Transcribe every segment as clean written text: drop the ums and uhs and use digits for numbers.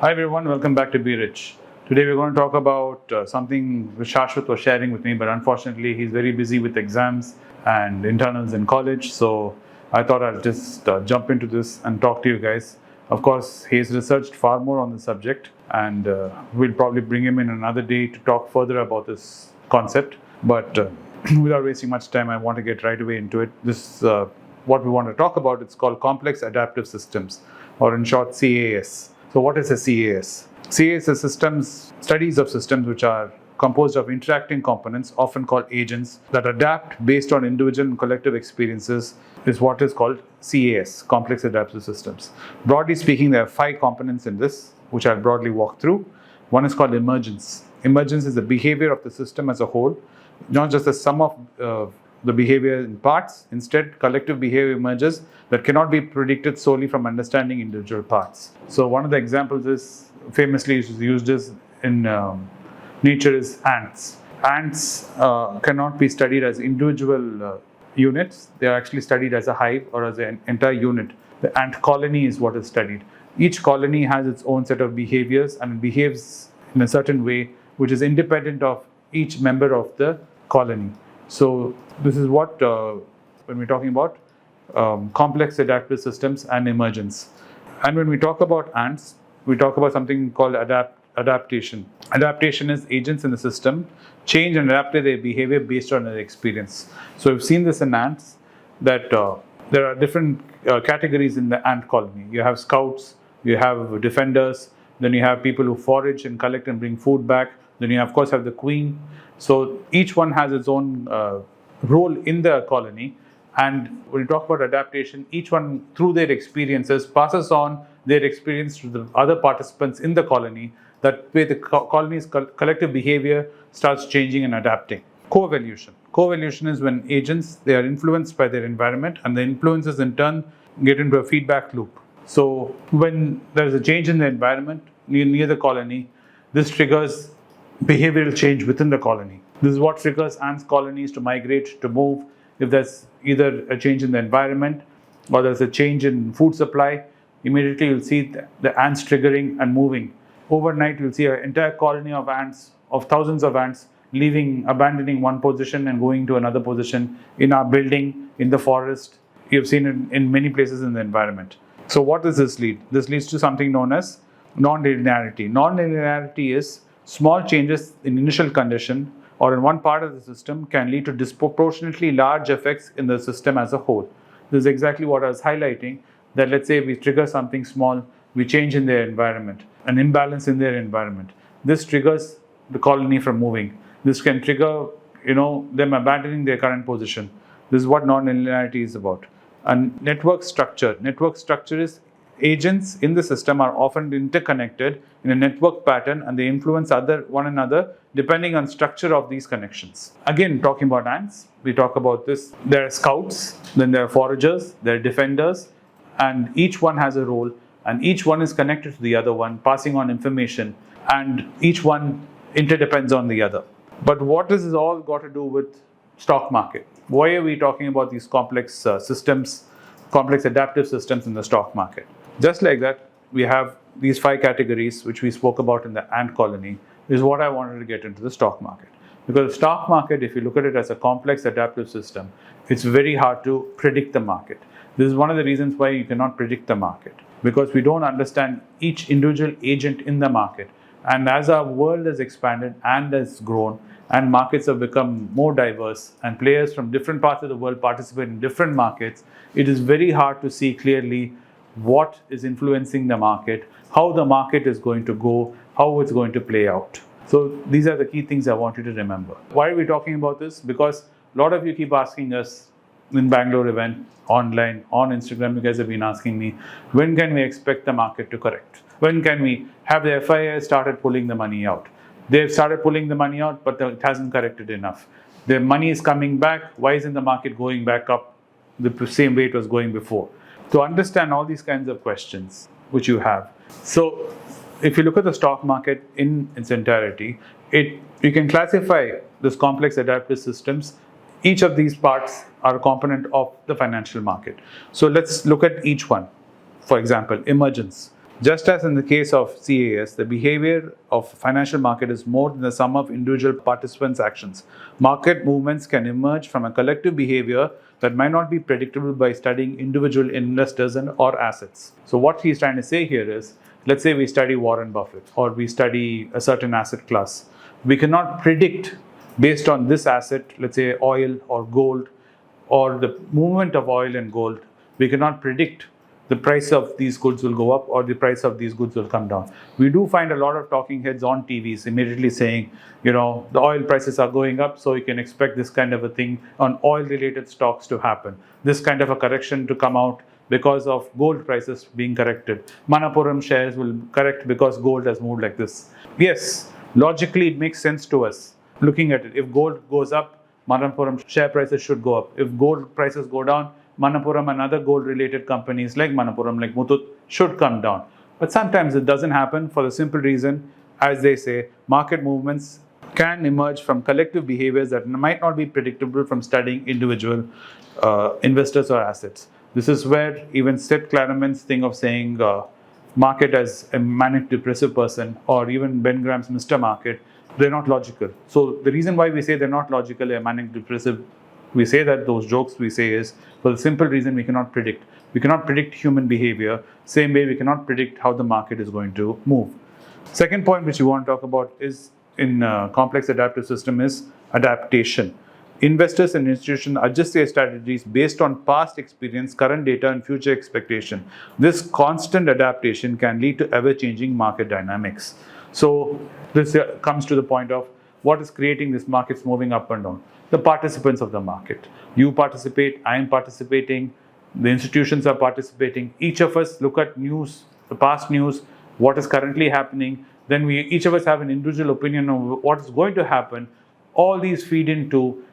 Hi everyone, welcome back to Be Rich. Today we're going to talk about something which Shashwat was sharing with me, but unfortunately he's very busy with exams and internals in college, so I thought I'll just jump into this and talk to you guys. Of course, he's researched far more on the subject, and we'll probably bring him in another day to talk further about this concept. But without wasting much time, I want to get right away into it. This what we want to talk about. It's called complex adaptive systems, or in short, CAS. So what is a CAS? CAS is studies of systems which are composed of interacting components, often called agents, that adapt based on individual and collective experiences, is what is called CAS, complex adaptive systems. Broadly speaking, there are 5 components in this, which I'll broadly walk through. One is called emergence. Emergence is the behavior of the system as a whole, not just the sum of the behavior in parts. Instead, collective behavior emerges that cannot be predicted solely from understanding individual parts. So one of the examples is famously used in nature is ants. Ants cannot be studied as individual units. They are actually studied as a hive or as an entire unit. The ant colony is what is studied. Each colony has its own set of behaviors and behaves in a certain way which is independent of each member of the colony. So this is what, when we're talking about complex adaptive systems and emergence. And when we talk about ants, we talk about something called adaptation. Adaptation is agents in the system change and adapt their behavior based on their experience. So we've seen this in ants, that there are different categories in the ant colony. You have scouts, you have defenders, then you have people who forage and collect and bring food back. Then you, of course, have the queen. So each one has its own role in the colony. And when you talk about adaptation, each one, through their experiences, passes on their experience to the other participants in the colony. That way the colony's collective behavior starts changing and adapting. Co-evolution. Co-evolution is when agents, they are influenced by their environment, and the influences in turn get into a feedback loop. So when there is a change in the environment near the colony, this triggers behavioral change within the colony. This is what triggers ants colonies to migrate, to move. If there's either a change in the environment or there's a change in food supply, immediately you'll see the ants triggering and moving. Overnight, you'll see an entire colony of ants, of thousands of ants, abandoning one position and going to another position in our building, in the forest. You've seen it in many places in the environment. So what does this lead? This leads to something known as non-linearity. Non-linearity is small changes in initial condition or in one part of the system can lead to disproportionately large effects in the system as a whole. This is exactly what I was highlighting, that let's say we trigger something small, we change in their environment, an imbalance in their environment. This triggers the colony from moving. This can trigger, them abandoning their current position. This is what non-linearity is about. And network structure. Network structure is agents in the system are often interconnected in a network pattern, and they influence one another depending on structure of these connections. Again, talking about ants, we talk about this. There are scouts, then there are foragers, there are defenders, and each one has a role, and each one is connected to the other one, passing on information, and each one interdepends on the other. But what does this all got to do with stock market? Why are we talking about these complex systems, complex adaptive systems in the stock market? Just like that, we have these 5 categories which we spoke about in the ant colony, is what I wanted to get into the stock market. Because the stock market, if you look at it as a complex adaptive system, it's very hard to predict the market. This is one of the reasons why you cannot predict the market, because we don't understand each individual agent in the market. And as our world has expanded and has grown, and markets have become more diverse, and players from different parts of the world participate in different markets, it is very hard to see clearly what is influencing the market, how the market is going to go, how it's going to play out. So these are the key things I want you to remember. Why are we talking about this? Because a lot of you keep asking us in Bangalore event, online, on Instagram, you guys have been asking me, when can we expect the market to correct? When can we have the FII started pulling the money out? They've started pulling the money out, but it hasn't corrected enough. The money is coming back. Why isn't the market going back up the same way it was going before? To understand all these kinds of questions which you have. So if you look at the stock market in its entirety, you can classify this complex adaptive systems. Each of these parts are a component of the financial market. So let's look at each one. For example, emergence. Just as in the case of CAS, the behavior of financial market is more than the sum of individual participants' actions. Market movements can emerge from a collective behavior that might not be predictable by studying individual investors or assets. So what he's trying to say here is, let's say we study Warren Buffett or we study a certain asset class. We cannot predict based on this asset, let's say oil or gold, or the movement of oil and gold, we cannot predict the price of these goods will go up or the price of these goods will come down. We do find a lot of talking heads on TVs immediately saying, the oil prices are going up, so you can expect this kind of a thing on oil related stocks to happen. This kind of a correction to come out because of gold prices being corrected. Manappuram shares will correct because gold has moved like this. Yes, logically it makes sense to us looking at it. If gold goes up, Manappuram share prices should go up. If gold prices go down, Manappuram and other gold related companies like Manappuram, like Muthoot, should come down. But sometimes it doesn't happen for the simple reason, as they say, market movements can emerge from collective behaviors that might not be predictable from studying individual investors or assets. This is where even Seth Klarman's thing of saying market as a manic depressive person, or even Ben Graham's Mr. Market, they're not logical. So the reason why we say they're not logical or manic depressive, we say that those jokes we say is for the simple reason we cannot predict. We cannot predict human behavior, same way we cannot predict how the market is going to move. Second point which we want to talk about is in complex adaptive system is adaptation. Investors and institutions adjust their strategies based on past experience, current data, and future expectation. This constant adaptation can lead to ever-changing market dynamics. So this comes to the point of what is creating these markets moving up and down. The participants of the market. You participate, I am participating, the institutions are participating. Each of us look at news, the past news, what is currently happening. Then each of us have an individual opinion of what is going to happen. All these feed into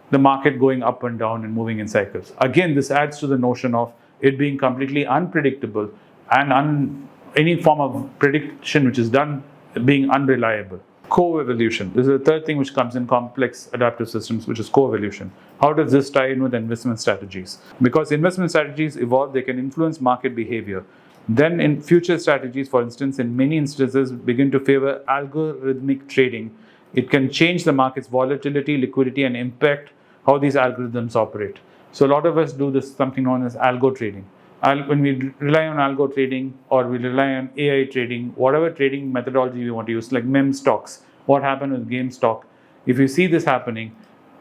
the market going up and down and moving in cycles. Again, this adds to the notion of it being completely unpredictable and any form of prediction which is done being unreliable. Co-evolution. This is the third thing which comes in complex adaptive systems, which is co-evolution. How does this tie in with investment strategies? Because investment strategies evolve, they can influence market behavior. Then in future strategies, for instance, in many instances, begin to favor algorithmic trading. It can change the market's volatility, liquidity, and impact how these algorithms operate. So a lot of us do this, something known as algo trading. When we rely on algo trading or we rely on AI trading, whatever trading methodology we want to use, like meme stocks, what happened with GameStop, if you see this happening,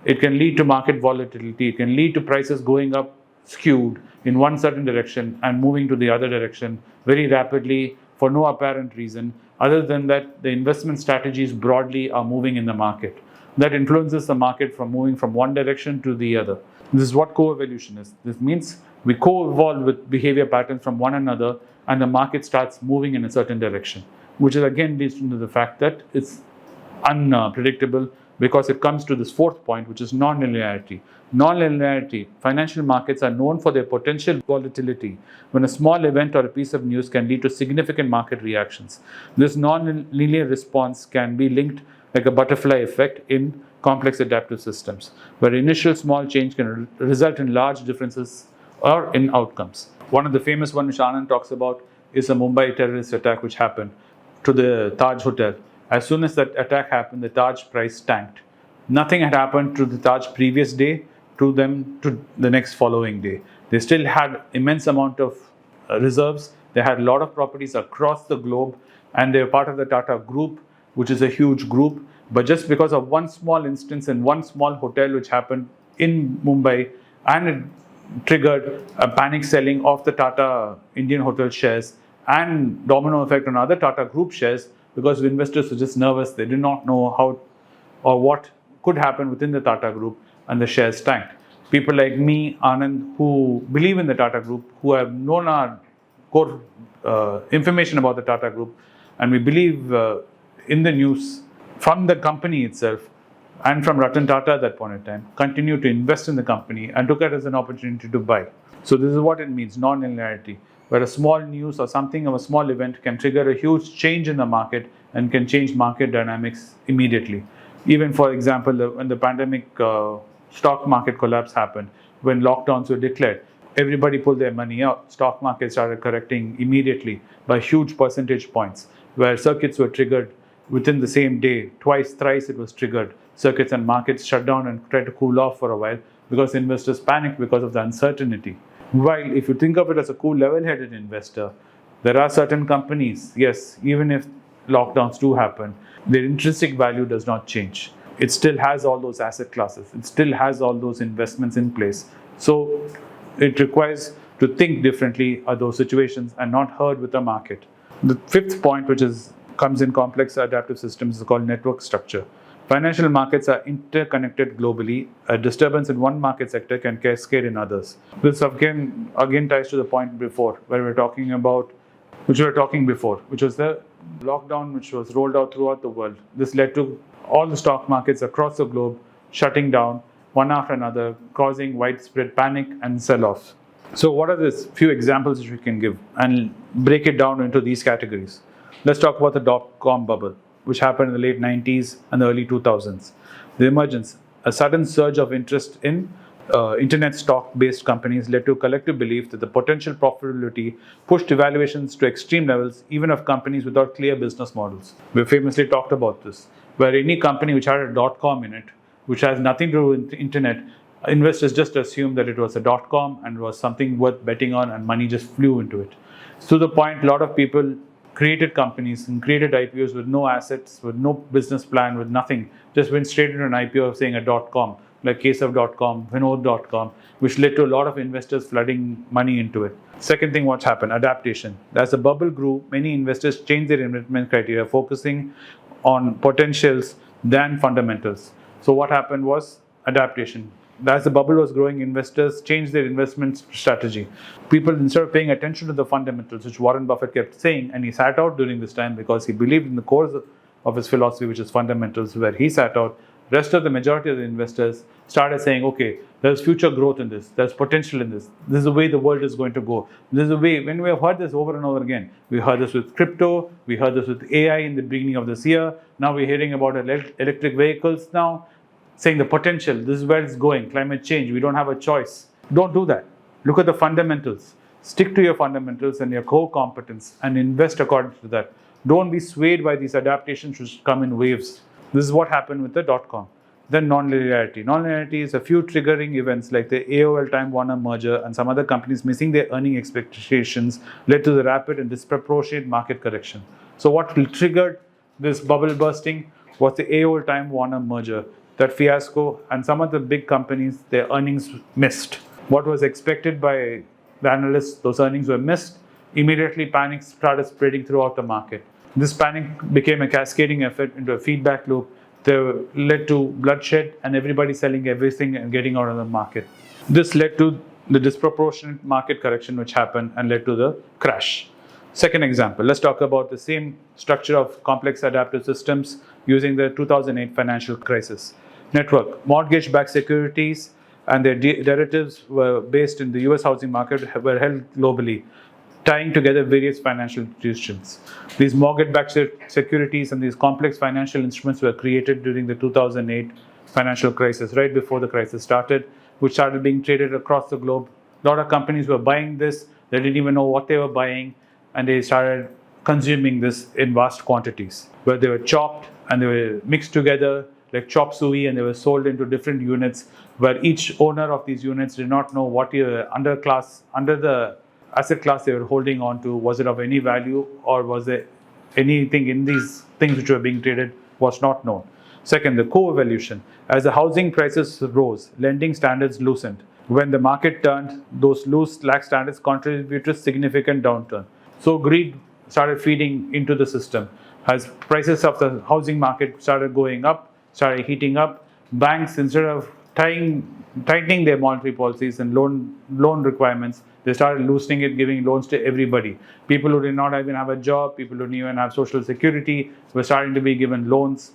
it can lead to market volatility, it can lead to prices going up skewed in one certain direction and moving to the other direction very rapidly for no apparent reason, other than that the investment strategies broadly are moving in the market. That influences the market from moving from one direction to the other. This is what co-evolution is. This means we co-evolve with behavior patterns from one another and the market starts moving in a certain direction, which is again leads to the fact that it's unpredictable because it comes to this fourth point, which is non-linearity. Non-linearity. Financial markets are known for their potential volatility when a small event or a piece of news can lead to significant market reactions. This non-linear response can be linked like a butterfly effect in complex adaptive systems, where initial small change can result in large differences or in outcomes. One of the famous ones which Anand talks about is a Mumbai terrorist attack which happened to the Taj Hotel. As soon as that attack happened, the Taj price tanked. Nothing had happened to the Taj previous day to them to the next following day. They still had immense amount of reserves. They had a lot of properties across the globe and they were part of the Tata group, which is a huge group. But just because of one small instance in one small hotel which happened in Mumbai, and it triggered a panic selling of the Tata Indian hotel shares and domino effect on other Tata group shares, because the investors were just nervous. They did not know how or what could happen within the Tata group, and the shares tanked. People like me, Anand, who believe in the Tata group, who have known our core information about the Tata group, and we believe in the news from the company itself and from Ratan Tata at that point in time, continue to invest in the company and took it as an opportunity to buy. So this is what it means, non-linearity, where a small news or something of a small event can trigger a huge change in the market and can change market dynamics immediately. Even for example, when the pandemic stock market collapse happened, when lockdowns were declared, everybody pulled their money out. Stock market started correcting immediately by huge percentage points, where circuits were triggered within the same day. Twice, thrice it was triggered. Circuits and markets shut down and tried to cool off for a while because investors panicked because of the uncertainty. While if you think of it as a cool, level-headed investor, there are certain companies, yes, even if lockdowns do happen, their intrinsic value does not change. It still has all those asset classes. It still has all those investments in place. So it requires to think differently at those situations and not herd with the market. The fifth point, which comes in complex adaptive systems, is called network structure. Financial markets are interconnected globally. A disturbance in one market sector can cascade in others. This again ties to the point before, where we were talking about, which was the lockdown which was rolled out throughout the world. This led to all the stock markets across the globe shutting down one after another, causing widespread panic and sell-off. So what are the few examples which we can give and break it down into these categories? Let's talk about the dot-com bubble, which happened in the late 90s and the early 2000s. The emergence, a sudden surge of interest in internet stock-based companies led to collective belief that the potential profitability pushed evaluations to extreme levels, even of companies without clear business models. We famously talked about this, where any company which had a .com in it, which has nothing to do with the internet, investors just assumed that it was a .com and was something worth betting on, and money just flew into it. To the point, a lot of people created companies and created IPOs with no assets, with no business plan, with nothing. Just went straight into an IPO of saying a .com, like CAS.com, Vinod.com, which led to a lot of investors flooding money into it. Second thing, what's happened? Adaptation. As the bubble grew, many investors changed their investment criteria, focusing on potentials than fundamentals. So what happened was adaptation. As the bubble was growing, investors changed their investment strategy. People, instead of paying attention to the fundamentals, which Warren Buffett kept saying, and he sat out during this time because he believed in the core of his philosophy, which is fundamentals, where he sat out, rest of the majority of the investors started saying, okay, there's future growth in this, there's potential in this is the way the world is going to go. This is the way, when we have heard this over and over again, we heard this with crypto, we heard this with AI in the beginning of this year, now we're hearing about electric vehicles now, saying the potential, this is where it's going, climate change, we don't have a choice. Don't do that. Look at the fundamentals. Stick to your fundamentals and your core competence and invest according to that. Don't be swayed by these adaptations which come in waves. This is what happened with the .com. Then non-linearity. Non-linearity is a few triggering events like the AOL Time Warner merger and some other companies missing their earning expectations led to the rapid and disproportionate market correction. So what triggered this bubble bursting was the AOL Time Warner merger. That fiasco, and some of the big companies, their earnings missed. What was expected by the analysts, those earnings were missed. Immediately panic started spreading throughout the market. This panic became a cascading effect into a feedback loop that led to bloodshed and everybody selling everything and getting out of the market. This led to the disproportionate market correction which happened and led to the crash. Second example, let's talk about the same structure of complex adaptive systems using the 2008 financial crisis. Network, mortgage-backed securities and their derivatives were based in the US housing market, were held globally, tying together various financial institutions. These mortgage-backed securities and these complex financial instruments were created during the 2008 financial crisis, right before the crisis started, which started being traded across the globe. A lot of companies were buying this, they didn't even know what they were buying, and they started consuming this in vast quantities, where they were chopped and they were mixed together like chop suey, and they were sold into different units, where each owner of these units did not know what under the asset class they were holding on to, was it of any value, or was there anything in these things which were being traded was not known. Second, the co-evolution. As the housing prices rose, lending standards loosened. When the market turned, those lax standards contributed to significant downturn. So greed started feeding into the system. As prices of the housing market started going up, started heating up, banks, instead of tightening their monetary policies and loan requirements, they started loosening it, giving loans to everybody. People who did not even have a job, people who didn't even have social security, were starting to be given loans.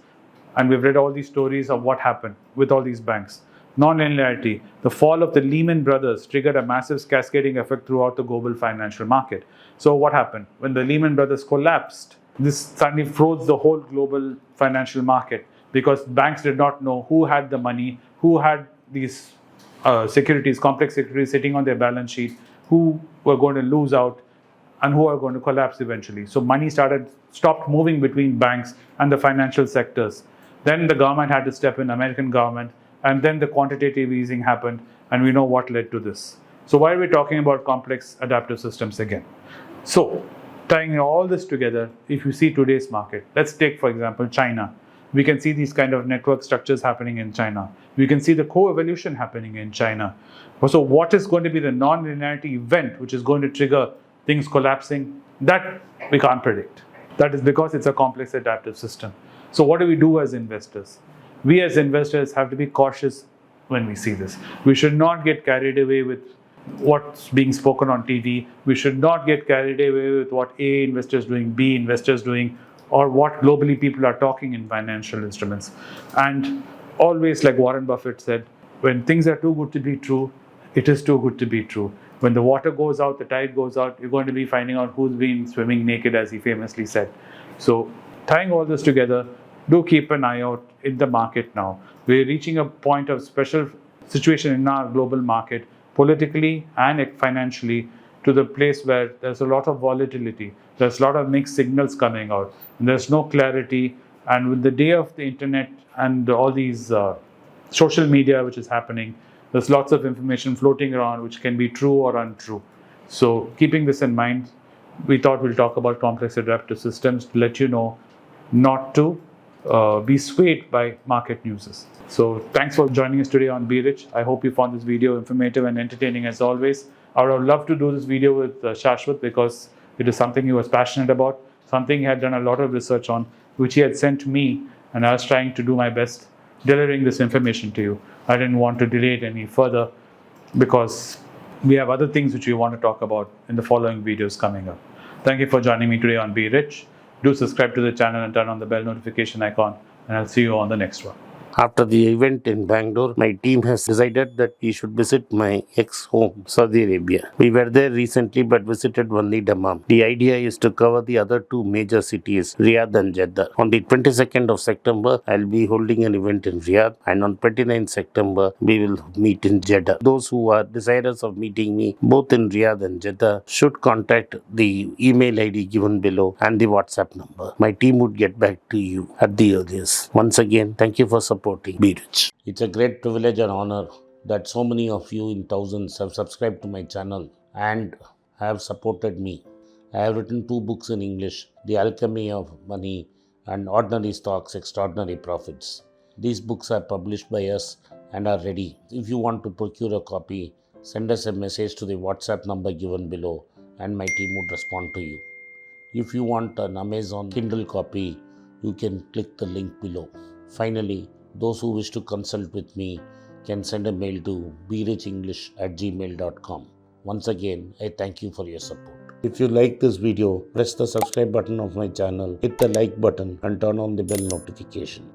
And we've read all these stories of what happened with all these banks. Non-linearity. The fall of the Lehman Brothers triggered a massive cascading effect throughout the global financial market. So what happened? When the Lehman Brothers collapsed, this suddenly froze the whole global financial market, because banks did not know who had the money, who had these securities, complex securities sitting on their balance sheet, who were going to lose out and who are going to collapse eventually. So money stopped moving between banks and the financial sectors. Then the government had to step in, American government, and then the quantitative easing happened, and we know what led to this. So why are we talking about complex adaptive systems again? So tying all this together, if you see today's market, let's take, for example, China. We can see these kind of network structures happening in China. We can see the co-evolution happening in China. So what is going to be the non-linearity event which is going to trigger things collapsing? That we can't predict. That is because it's a complex adaptive system. So what do we do as investors? We as investors have to be cautious when we see this. We should not get carried away with what's being spoken on TV. We should not get carried away with what A investors doing, B investors doing, or what globally people are talking in financial instruments. And always, like Warren Buffett said, when things are too good to be true, it is too good to be true. When the water goes out, the tide goes out, you're going to be finding out who's been swimming naked, as he famously said. So tying all this together, do keep an eye out in the market now. We're reaching a point of special situation in our global market, politically and financially, to the place where there's a lot of volatility. There's a lot of mixed signals coming out. And there's no clarity. And with the day of the internet and all these social media which is happening, there's lots of information floating around which can be true or untrue. So keeping this in mind, we thought we'll talk about complex adaptive systems to let you know not to be swayed by market news. So thanks for joining us today on Be Rich. I hope you found this video informative and entertaining as always. I would have loved to do this video with Shashwat because it is something he was passionate about, something he had done a lot of research on, which he had sent to me, and I was trying to do my best delivering this information to you. I didn't want to delay it any further because we have other things which we want to talk about in the following videos coming up. Thank you for joining me today on Be Rich. Do subscribe to the channel and turn on the bell notification icon, and I'll see you on the next one. After the event in Bangalore, my team has decided that we should visit my ex-home, Saudi Arabia. We were there recently but visited only Dammam. The idea is to cover the other two major cities, Riyadh and Jeddah. On the 22nd of September, I'll be holding an event in Riyadh, and on 29th September, we will meet in Jeddah. Those who are desirous of meeting me both in Riyadh and Jeddah should contact the email ID given below and the WhatsApp number. My team would get back to you at the earliest. Once again, thank you for supporting Be Rich. It's a great privilege and honor that so many of you in thousands have subscribed to my channel and have supported me. I have written 2 books in English, The Alchemy of Money and Ordinary Stocks, Extraordinary Profits. These books are published by us and are ready. If you want to procure a copy, send us a message to the WhatsApp number given below and my team would respond to you. If you want an Amazon Kindle copy, you can click the link below. Finally, those who wish to consult with me can send a mail to berichenglish@gmail.com. Once again, I thank you for your support. If you like this video, press the subscribe button of my channel, hit the like button and turn on the bell notification.